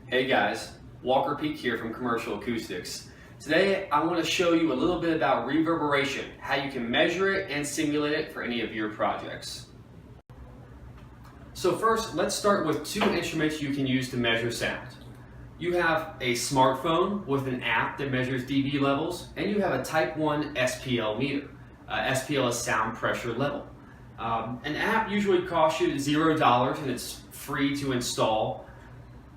Hey guys, Walker Peak here from Commercial Acoustics. Today I want to show you a little bit about reverberation, how you can measure it and simulate it for any of your projects. So first, let's start with two instruments you can use to measure sound. You have a smartphone with an app that measures dB levels, and you have a Type 1 SPL meter. SPL is sound pressure level. An app usually costs you $0 and it's free to install.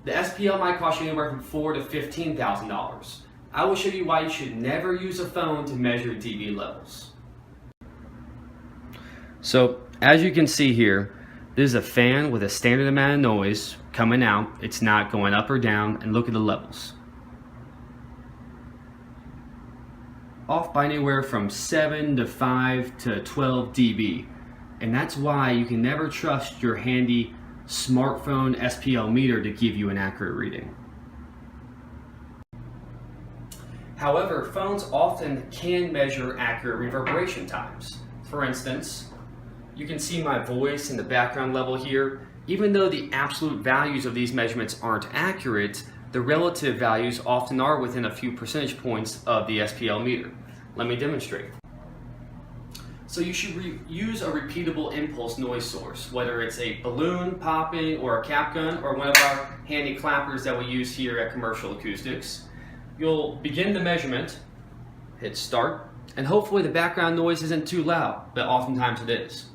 The SPL might cost you anywhere from $4,000 to $15,000. I will show you why you should never use a phone to measure dB levels. So as you can see here, this is a fan with a standard amount of noise coming out. It's not going up or down, and look at the levels. Off by anywhere from 7 to 5 to 12 dB. And that's why you can never trust your handy smartphone SPL meter to give you an accurate reading. However, phones often can measure accurate reverberation times. For instance, you can see my voice in the background level here. Even though the absolute values of these measurements aren't accurate, the relative values often are within a few percentage points of the SPL meter. Let me demonstrate. So you should use a repeatable impulse noise source, whether it's a balloon popping or a cap gun or one of our handy clappers that we use here at Commercial Acoustics. You'll begin the measurement, hit start, and hopefully the background noise isn't too loud, but oftentimes it is.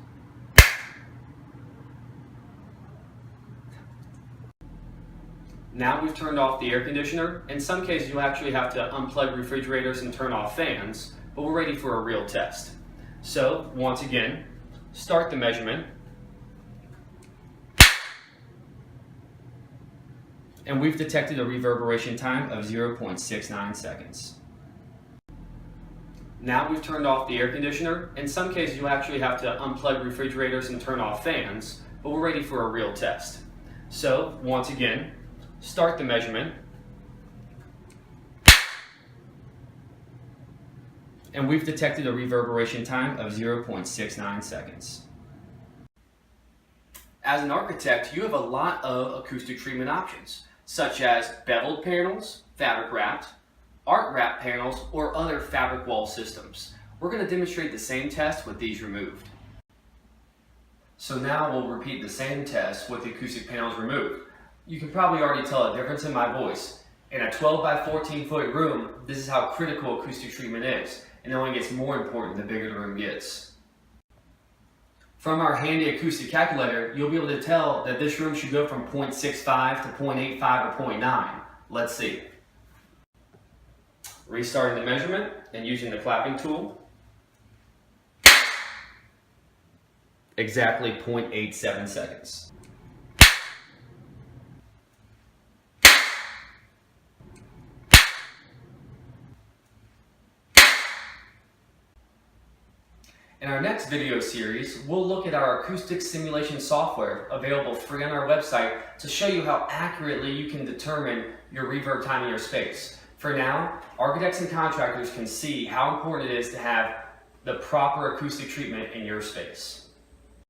Now we've turned off the air conditioner. In some cases you'll actually have to unplug refrigerators and turn off fans, but we're ready for a real test. So, once again, start the measurement, and we've detected a reverberation time of 0.69 seconds. Now we've turned off the air conditioner. In some cases you'll actually have to unplug refrigerators and turn off fans, but we're ready for a real test. So, once again, start the measurement, and we've detected a reverberation time of 0.69 seconds. As an architect, you have a lot of acoustic treatment options, such as beveled panels, fabric wrapped, art wrap panels, or other fabric wall systems. We're going to demonstrate the same test with these removed. So now we'll repeat the same test with the acoustic panels removed. You can probably already tell a difference in my voice. In a 12 by 14 foot room, this is how critical acoustic treatment is. And it only gets more important the bigger the room gets. From our handy acoustic calculator, you'll be able to tell that this room should go from 0.65 to 0.85 or 0.9. Let's see. Restarting the measurement and using the clapping tool. Exactly 0.87 seconds. In our next video series, we'll look at our acoustic simulation software available free on our website to show you how accurately you can determine your reverb time in your space. For now, architects and contractors can see how important it is to have the proper acoustic treatment in your space.